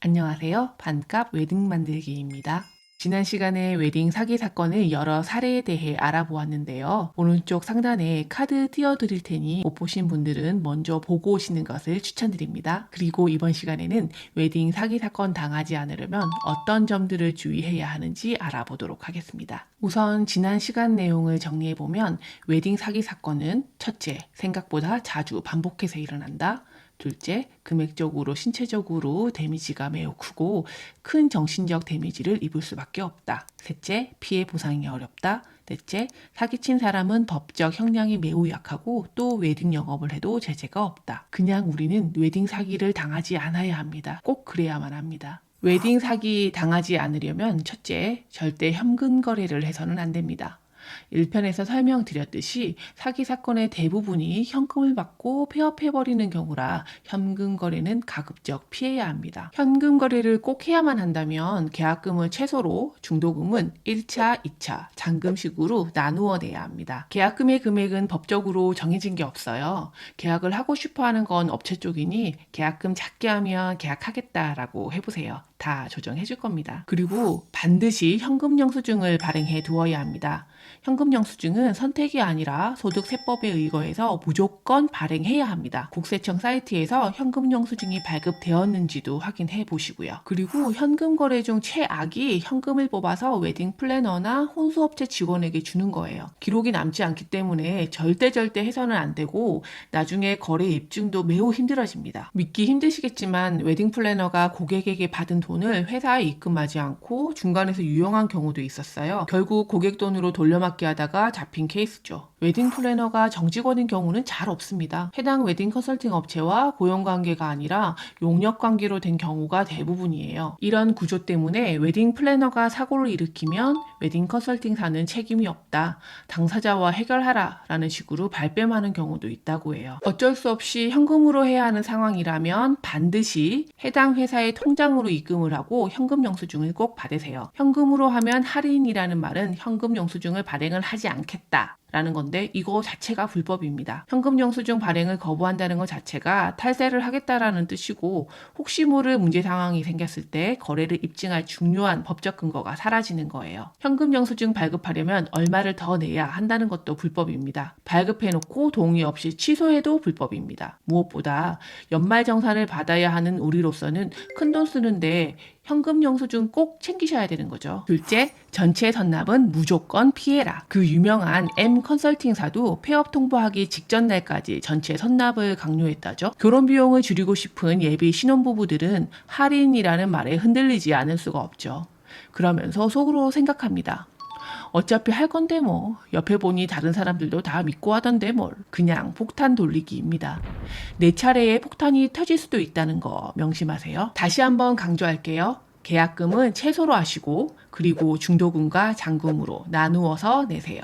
안녕하세요. 반값 웨딩 만들기입니다. 지난 시간에 웨딩 사기 사건의 여러 사례에 대해 알아보았는데요. 오른쪽 상단에 카드 띄워드릴 테니 못 보신 분들은 먼저 보고 오시는 것을 추천드립니다. 그리고 이번 시간에는 웨딩 사기 사건 당하지 않으려면 어떤 점들을 주의해야 하는지 알아보도록 하겠습니다. 우선 지난 시간 내용을 정리해보면 웨딩 사기 사건은 첫째, 생각보다 자주 반복해서 일어난다. 둘째, 금액적으로 신체적으로 데미지가 매우 크고 큰 정신적 데미지를 입을 수밖에 없다. 셋째, 피해 보상이 어렵다. 넷째, 사기친 사람은 법적 형량이 매우 약하고 또 웨딩 영업을 해도 제재가 없다. 그냥 우리는 웨딩 사기를 당하지 않아야 합니다. 꼭 그래야만 합니다. 웨딩 사기 당하지 않으려면 첫째, 절대 현금 거래를 해서는 안 됩니다. 1편에서 설명드렸듯이 사기 사건의 대부분이 현금을 받고 폐업해버리는 경우라 현금 거래는 가급적 피해야 합니다. 현금 거래를 꼭 해야만 한다면 계약금을 최소로, 중도금은 1차, 2차, 잔금식으로 나누어 내야 합니다. 계약금의 금액은 법적으로 정해진 게 없어요. 계약을 하고 싶어하는 건 업체 쪽이니 계약금 작게 하면 계약하겠다라고 해보세요. 다 조정해 줄 겁니다. 그리고 반드시 현금 영수증을 발행해 두어야 합니다. 현금 영수증은 선택이 아니라 소득세법에 의거해서 무조건 발행해야 합니다. 국세청 사이트에서 현금 영수증이 발급되었는지도 확인해 보시고요. 그리고 현금 거래 중 최악이 현금을 뽑아서 웨딩 플래너나 혼수업체 직원에게 주는 거예요. 기록이 남지 않기 때문에 절대 해서는 안 되고 나중에 거래 입증도 매우 힘들어집니다. 믿기 힘드시겠지만 웨딩 플래너가 고객에게 받은 돈을 회사에 입금하지 않고 중간에서 유용한 경우도 있었어요. 결국 고객 돈으로 돌려막기 하다가 잡힌 케이스죠. 웨딩 플래너가 정직원인 경우는 잘 없습니다. 해당 웨딩 컨설팅 업체와 고용관계가 아니라 용역관계로 된 경우가 대부분이에요. 이런 구조 때문에 웨딩 플래너가 사고를 일으키면 웨딩 컨설팅사는 책임이 없다. 당사자와 해결하라 라는 식으로 발뺌하는 경우도 있다고 해요. 어쩔 수 없이 현금으로 해야 하는 상황이라면 반드시 해당 회사의 통장으로 입금을 하고 현금 영수증을 꼭 받으세요. 현금으로 하면 할인이라는 말은 현금 영수증을 발행을 하지 않겠다 라는 건데 이거 자체가 불법입니다. 현금 영수증 발행을 거부한다는 것 자체가 탈세를 하겠다라는 뜻이고 혹시 모를 문제 상황이 생겼을 때 거래를 입증할 중요한 법적 근거가 사라지는 거예요. 현금 영수증 발급하려면 얼마를 더 내야 한다는 것도 불법입니다. 발급해놓고 동의 없이 취소해도 불법입니다. 무엇보다 연말정산을 받아야 하는 우리로서는 큰돈 쓰는데 현금 영수증 꼭 챙기셔야 되는 거죠. 둘째, 전체 선납은 무조건 피해라. 그 유명한 M 컨설팅사도 폐업 통보하기 직전 날까지 전체 선납을 강요했다죠. 결혼 비용을 줄이고 싶은 예비 신혼부부들은 할인이라는 말에 흔들리지 않을 수가 없죠. 그러면서 속으로 생각합니다. 어차피 할 건데 뭐 옆에 보니 다른 사람들도 다 믿고 하던데 뭘. 그냥 폭탄 돌리기입니다. 내 차례에 폭탄이 터질 수도 있다는 거 명심하세요. 다시 한번 강조할게요. 계약금은 최소로 하시고 그리고 중도금과 잔금으로 나누어서 내세요.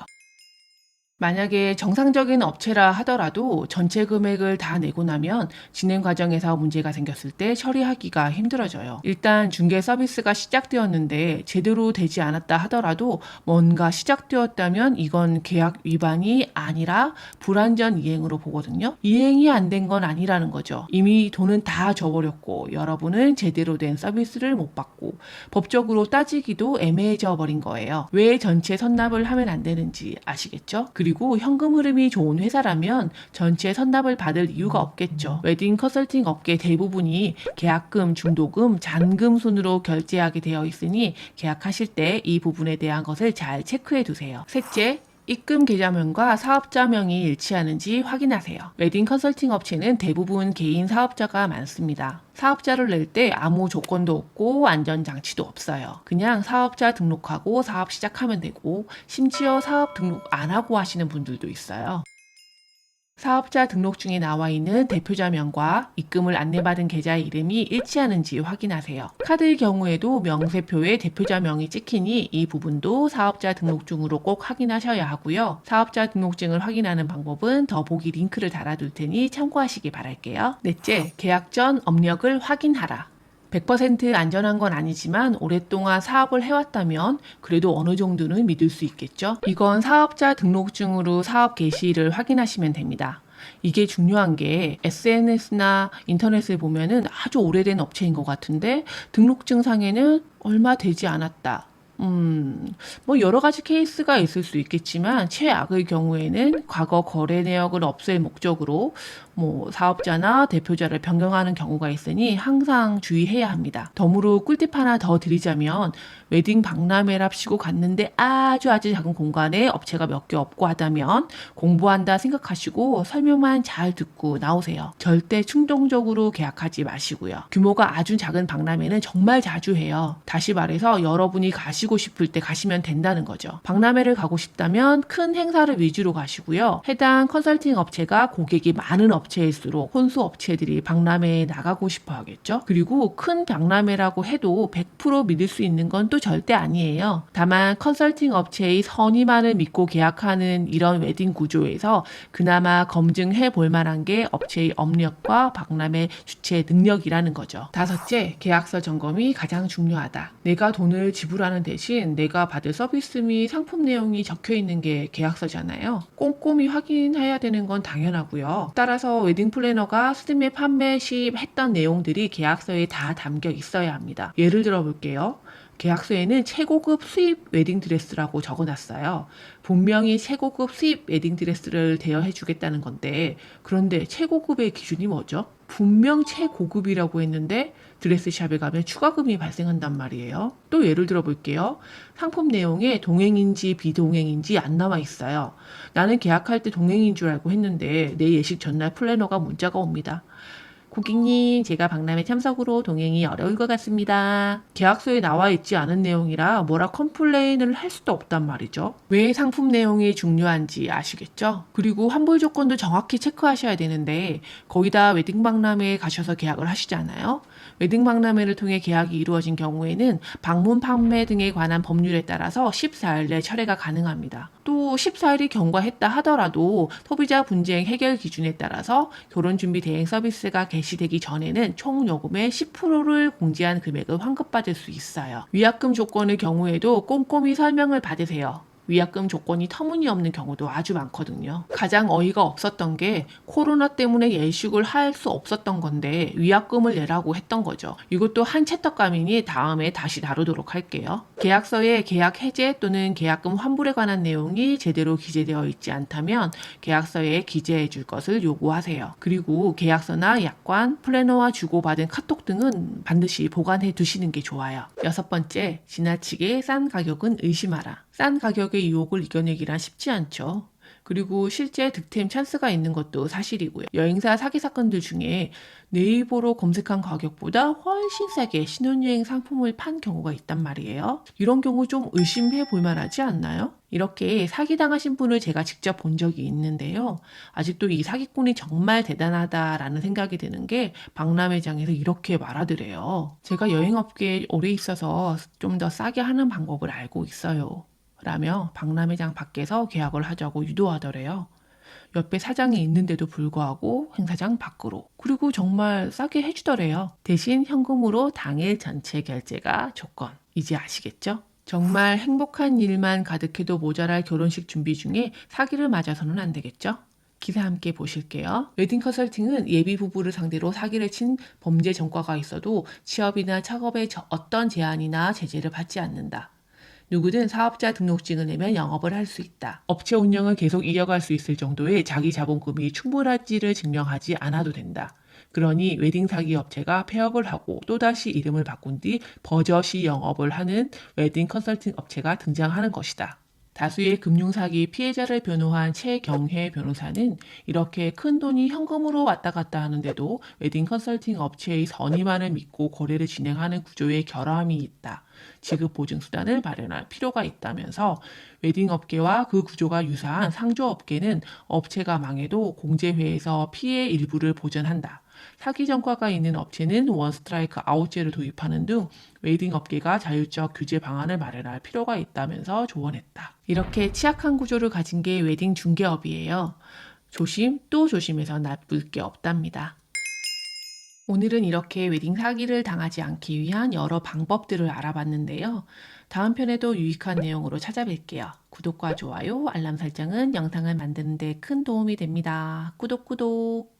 만약에 정상적인 업체라 하더라도 전체 금액을 다 내고 나면 진행 과정에서 문제가 생겼을 때 처리하기가 힘들어져요. 일단 중개 서비스가 시작되었는데 제대로 되지 않았다 하더라도 뭔가 시작되었다면 이건 계약 위반이 아니라 불완전 이행으로 보거든요. 이행이 안 된 건 아니라는 거죠. 이미 돈은 다 줘버렸고 여러분은 제대로 된 서비스를 못 받고 법적으로 따지기도 애매해져 버린 거예요. 왜 전체 선납을 하면 안 되는지 아시겠죠? 그리고 현금 흐름이 좋은 회사라면 전체 선납을 받을 이유가 없겠죠. 웨딩 컨설팅 업계 대부분이 계약금, 중도금, 잔금 순으로 결제하게 되어 있으니 계약하실 때 이 부분에 대한 것을 잘 체크해 두세요. 셋째, 입금 계좌명과 사업자명이 일치하는지 확인하세요. 웨딩 컨설팅 업체는 대부분 개인 사업자가 많습니다. 사업자를 낼 때 아무 조건도 없고 안전장치도 없어요. 그냥 사업자 등록하고 사업 시작하면 되고 심지어 사업 등록 안 하고 하시는 분들도 있어요. 사업자 등록증에 나와 있는 대표자명과 입금을 안내받은 계좌의 이름이 일치하는지 확인하세요. 카드의 경우에도 명세표에 대표자명이 찍히니 이 부분도 사업자 등록증으로 꼭 확인하셔야 하고요. 사업자 등록증을 확인하는 방법은 더보기 링크를 달아둘 테니 참고하시기 바랄게요. 넷째, 계약 전 업력을 확인하라. 100% 안전한 건 아니지만 오랫동안 사업을 해왔다면 그래도 어느 정도는 믿을 수 있겠죠. 이건 사업자 등록증으로 사업 개시일을 확인하시면 됩니다. 이게 중요한 게 SNS나 인터넷을 보면은 아주 오래된 업체인 것 같은데 등록증상에는 얼마 되지 않았다. 뭐 여러 가지 케이스가 있을 수 있겠지만 최악의 경우에는 과거 거래 내역을 없앨 목적으로 뭐 사업자나 대표자를 변경하는 경우가 있으니 항상 주의해야 합니다. 덤으로 꿀팁 하나 더 드리자면 웨딩 박람회랍시고 갔는데 아주 작은 공간에 업체가 몇 개 없고 하다면 공부한다 생각하시고 설명만 잘 듣고 나오세요. 절대 충동적으로 계약하지 마시고요. 규모가 아주 작은 박람회는 정말 자주 해요. 다시 말해서 여러분이 가시고 싶을 때 가시면 된다는 거죠. 박람회를 가고 싶다면 큰 행사를 위주로 가시고요. 해당 컨설팅 업체가 고객이 많은 업체일수록 혼수 업체들이 박람회에 나가고 싶어 하겠죠. 그리고 큰 박람회라고 해도 100% 믿을 수 있는 건 또 절대 아니에요. 다만 컨설팅 업체의 선의만을 믿고 계약하는 이런 웨딩 구조에서 그나마 검증해 볼 만한 게 업체의 업력과 박람회 주최 능력이라는 거죠. 다섯째, 계약서 점검이 가장 중요하다. 내가 돈을 지불하는 대신 내가 받을 서비스 및 상품 내용이 적혀 있는 게 계약서잖아요. 꼼꼼히 확인해야 되는 건 당연하고요. 따라서 웨딩 플래너가 스드메 판매 시 했던 내용들이 계약서에 다 담겨 있어야 합니다. 예를 들어 볼게요. 계약서에는 최고급 수입 웨딩드레스라고 적어놨어요. 분명히 최고급 수입 웨딩드레스를 대여해 주겠다는 건데, 그런데 최고급의 기준이 뭐죠? 분명 최고급이라고 했는데 드레스샵에 가면 추가금이 발생한단 말이에요. 또 예를 들어 볼게요. 상품 내용에 동행인지 비동행인지 안 나와 있어요. 나는 계약할 때 동행인 줄 알고 했는데 내 예식 전날 플래너가 문자가 옵니다. 고객님, 제가 박람회 참석으로 동행이 어려울 것 같습니다. 계약서에 나와 있지 않은 내용이라 뭐라 컴플레인을 할 수도 없단 말이죠. 왜 상품 내용이 중요한지 아시겠죠? 그리고 환불 조건도 정확히 체크하셔야 되는데 거기다 웨딩 박람회에 가셔서 계약을 하시잖아요. 웨딩 박람회를 통해 계약이 이루어진 경우에는 방문 판매 등에 관한 법률에 따라서 14일 내 철회가 가능합니다. 또 14일이 경과했다 하더라도 소비자 분쟁 해결 기준에 따라서 결혼준비 대행 서비스가 개시되기 전에는 총 요금의 10%를 공제한 금액을 환급받을 수 있어요. 위약금 조건의 경우에도 꼼꼼히 설명을 받으세요. 위약금 조건이 터무니없는 경우도 아주 많거든요. 가장 어이가 없었던 게 코로나 때문에 예식을 할 수 없었던 건데 위약금을 내라고 했던 거죠. 이것도 한 챕터감이니 다음에 다시 다루도록 할게요. 계약서에 계약 해제 또는 계약금 환불에 관한 내용이 제대로 기재되어 있지 않다면 계약서에 기재해 줄 것을 요구하세요. 그리고 계약서나 약관, 플래너와 주고받은 카톡 등은 반드시 보관해 두시는 게 좋아요. 여섯 번째, 지나치게 싼 가격은 의심하라. 싼 가격의 유혹을 이겨내기란 쉽지 않죠. 그리고 실제 득템 찬스가 있는 것도 사실이고요. 여행사 사기 사건들 중에 네이버로 검색한 가격보다 훨씬 싸게 신혼여행 상품을 판 경우가 있단 말이에요. 이런 경우 좀 의심해 볼 만하지 않나요? 이렇게 사기당하신 분을 제가 직접 본 적이 있는데요. 아직도 이 사기꾼이 정말 대단하다라는 생각이 드는 게 박람회장에서 이렇게 말하더래요. 제가 여행업계에 오래 있어서 좀 더 싸게 하는 방법을 알고 있어요. 라며 박람회장 밖에서 계약을 하자고 유도하더래요. 옆에 사장이 있는데도 불구하고 행사장 밖으로. 그리고 정말 싸게 해주더래요. 대신 현금으로 당일 전체 결제가 조건. 이제 아시겠죠? 정말 행복한 일만 가득해도 모자랄 결혼식 준비 중에 사기를 맞아서는 안 되겠죠? 기사 함께 보실게요. 웨딩 컨설팅은 예비 부부를 상대로 사기를 친 범죄 전과가 있어도 취업이나 작업에 어떤 제한이나 제재를 받지 않는다. 누구든 사업자 등록증을 내면 영업을 할 수 있다. 업체 운영을 계속 이어갈 수 있을 정도의 자기 자본금이 충분할지를 증명하지 않아도 된다. 그러니 웨딩 사기 업체가 폐업을 하고 또다시 이름을 바꾼 뒤 버젓이 영업을 하는 웨딩 컨설팅 업체가 등장하는 것이다. 다수의 금융사기 피해자를 변호한 최경혜 변호사는 이렇게 큰 돈이 현금으로 왔다 갔다 하는데도 웨딩 컨설팅 업체의 선의만을 믿고 거래를 진행하는 구조에 결함이 있다. 지급 보증 수단을 마련할 필요가 있다면서 웨딩 업계와 그 구조가 유사한 상조 업계는 업체가 망해도 공제회에서 피해 일부를 보전한다. 사기 전과가 있는 업체는 원스트라이크 아웃제를 도입하는 등 웨딩 업계가 자율적 규제 방안을 마련할 필요가 있다면서 조언했다. 이렇게 취약한 구조를 가진 게 웨딩 중개업이에요. 조심 또 조심해서 나쁠 게 없답니다. 오늘은 이렇게 웨딩 사기를 당하지 않기 위한 여러 방법들을 알아봤는데요. 다음 편에도 유익한 내용으로 찾아뵐게요. 구독과 좋아요, 알람 설정은 영상을 만드는 데 큰 도움이 됩니다. 구독, 구독!